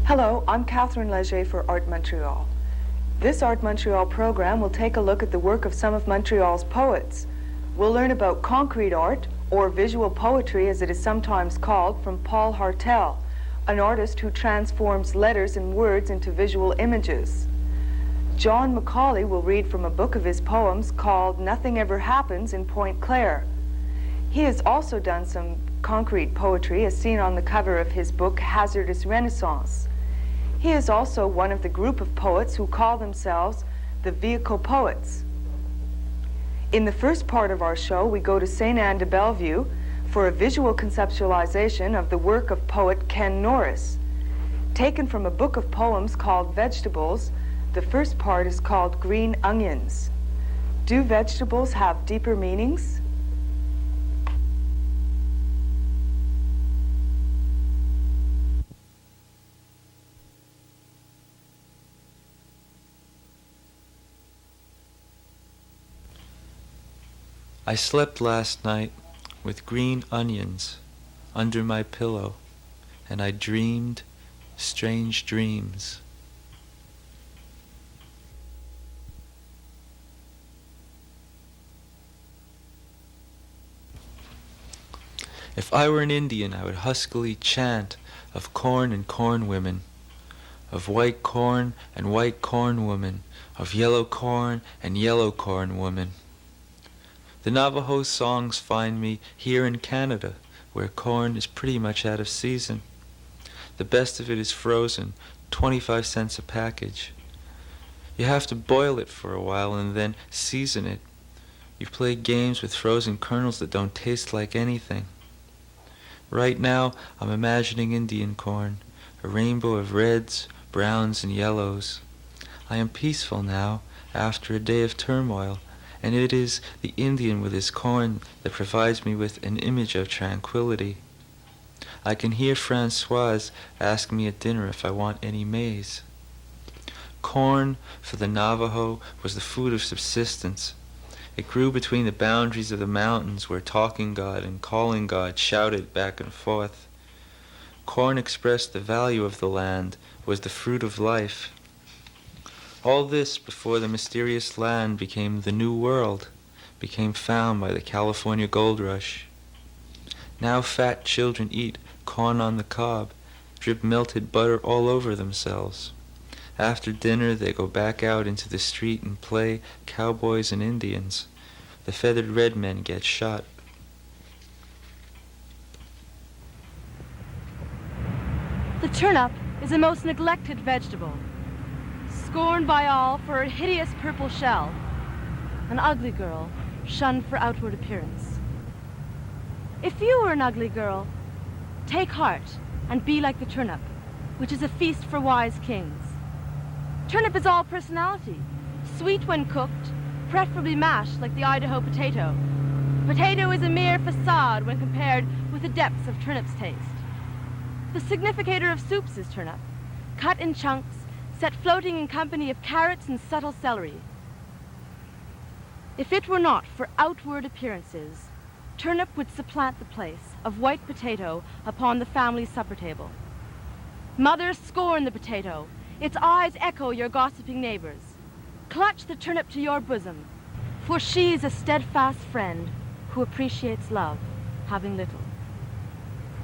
Hello, I'm Catherine Leger for Art Montreal. This Art Montreal program will take a look at the work of some of Montreal's poets. We'll learn about concrete art, or visual poetry as it is sometimes called, from Paul Hartel, an artist who transforms letters and words into visual images. John Macaulay will read from a book of his poems called Nothing Ever Happens in Point Claire. He has also done some concrete poetry as seen on the cover of his book Hazardous Renaissance. He is also one of the group of poets who call themselves the Vehicle Poets. In the first part of our show, we go to St. Anne de Bellevue for a visual conceptualization of the work of poet Ken Norris. Taken from a book of poems called Vegetables, the first part is called Green Onions. Do vegetables have deeper meanings? I slept last night with green onions under my pillow, and I dreamed strange dreams. If I were an Indian, I would huskily chant of corn and corn women, of white corn and white corn women, of yellow corn and yellow corn women. The Navajo songs find me here in Canada, where corn is pretty much out of season. The best of it is frozen, 25 cents a package. You have to boil it for a while and then season it. You play games with frozen kernels that don't taste like anything. Right now, I'm imagining Indian corn, a rainbow of reds, browns, and yellows. I am peaceful now, after a day of turmoil, and it is the Indian with his corn that provides me with an image of tranquility. I can hear Françoise ask me at dinner if I want any maize. Corn, for the Navajo, was the food of subsistence. It grew between the boundaries of the mountains where Talking God and Calling God shouted back and forth. Corn expressed the value of the land, was the fruit of life. All this before the mysterious land became the New World, became found by the California gold rush. Now fat children eat corn on the cob, drip melted butter all over themselves. After dinner they go back out into the street and play cowboys and Indians. The feathered red men get shot. The turnip is a most neglected vegetable, scorned by all for her hideous purple shell, an ugly girl shunned for outward appearance. If you were an ugly girl, take heart and be like the turnip, which is a feast for wise kings. Turnip is all personality, sweet when cooked, preferably mashed like the Idaho potato. Potato is a mere facade when compared with the depths of turnip's taste. The significator of soups is turnip, cut in chunks, set floating in company of carrots and subtle celery. If it were not for outward appearances, turnip would supplant the place of white potato upon the family supper table. Mothers scorn the potato. Its eyes echo your gossiping neighbors. Clutch the turnip to your bosom, for she is a steadfast friend who appreciates love, having little.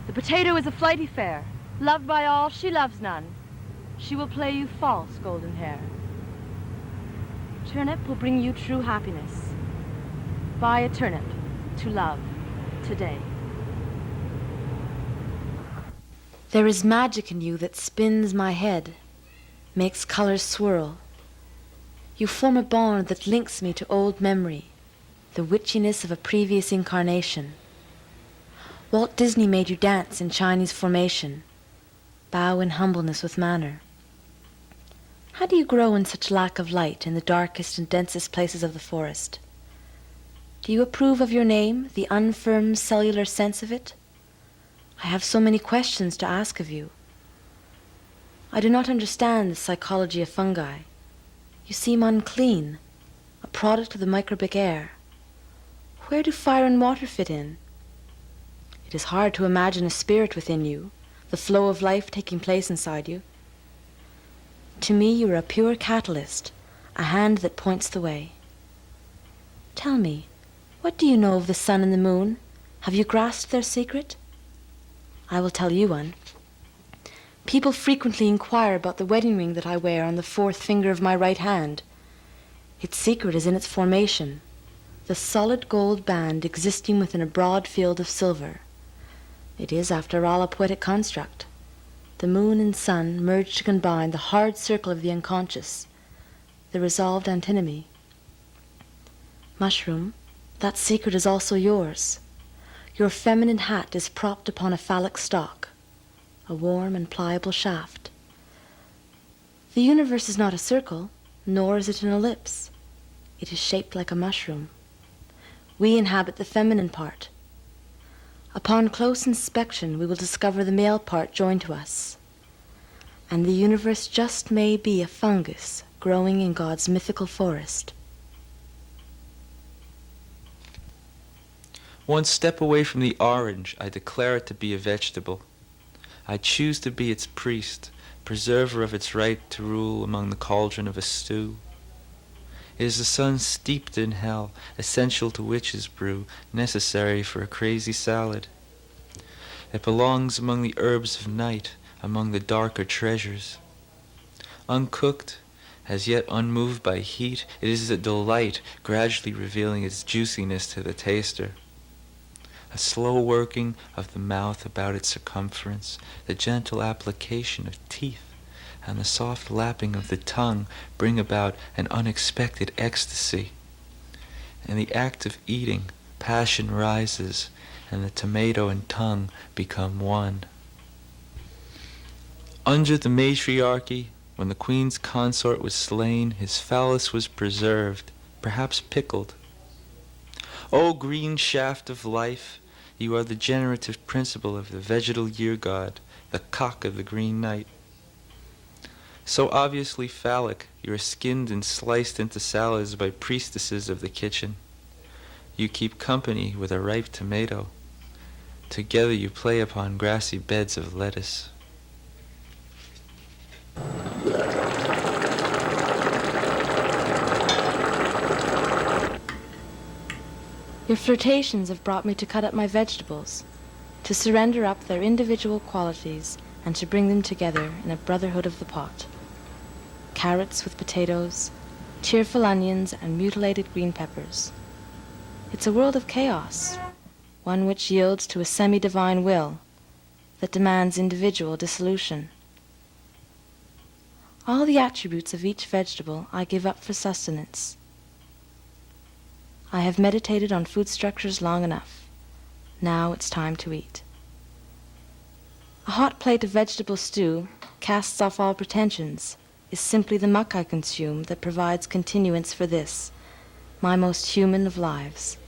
The potato is a flighty fair. Loved by all, she loves none. She will play you false, golden hair. Turnip will bring you true happiness. Buy a turnip to love today. There is magic in you that spins my head, makes colors swirl. You form a bond that links me to old memory, the witchiness of a previous incarnation. Walt Disney made you dance in Chinese formation, bow in humbleness with manner. How do you grow in such lack of light in the darkest and densest places of the forest? Do you approve of your name, the unfirm cellular sense of it? I have so many questions to ask of you. I do not understand the psychology of fungi. You seem unclean, a product of the microbic air. Where do fire and water fit in? It is hard to imagine a spirit within you, the flow of life taking place inside you. To me, you are a pure catalyst, a hand that points the way. Tell me, what do you know of the sun and the moon? Have you grasped their secret? I will tell you one. People frequently inquire about the wedding ring that I wear on the fourth finger of my right hand. Its secret is in its formation, the solid gold band existing within a broad field of silver. It is, after all, a poetic construct. The moon and sun merge to combine the hard circle of the unconscious, the resolved antinomy. Mushroom, that secret is also yours. Your feminine hat is propped upon a phallic stalk, a warm and pliable shaft. The universe is not a circle, nor is it an ellipse. It is shaped like a mushroom. We inhabit the feminine part. Upon close inspection, we will discover the male part joined to us. And the universe just may be a fungus growing in God's mythical forest. One step away from the orange, I declare it to be a vegetable. I choose to be its priest, preserver of its right to rule among the cauldron of a stew. It is the sun steeped in hell, essential to witch's brew, necessary for a crazy salad. It belongs among the herbs of night, among the darker treasures. Uncooked, as yet unmoved by heat, it is a delight, gradually revealing its juiciness to the taster. A slow working of the mouth about its circumference, the gentle application of teeth, and the soft lapping of the tongue bring about an unexpected ecstasy. In the act of eating, passion rises, and the tomato and tongue become one. Under the matriarchy, when the queen's consort was slain, his phallus was preserved, perhaps pickled. O green shaft of life, you are the generative principle of the vegetal year god, the cock of the green night. So obviously phallic, you are skinned and sliced into salads by priestesses of the kitchen. You keep company with a ripe tomato. Together you play upon grassy beds of lettuce. Your flirtations have brought me to cut up my vegetables, to surrender up their individual qualities and to bring them together in a brotherhood of the pot. Carrots with potatoes, cheerful onions and mutilated green peppers. It's a world of chaos, one which yields to a semi-divine will that demands individual dissolution. All the attributes of each vegetable I give up for sustenance. I have meditated on food structures long enough. Now it's time to eat. A hot plate of vegetable stew casts off all pretensions, is simply the muck I consume that provides continuance for this, my most human of lives.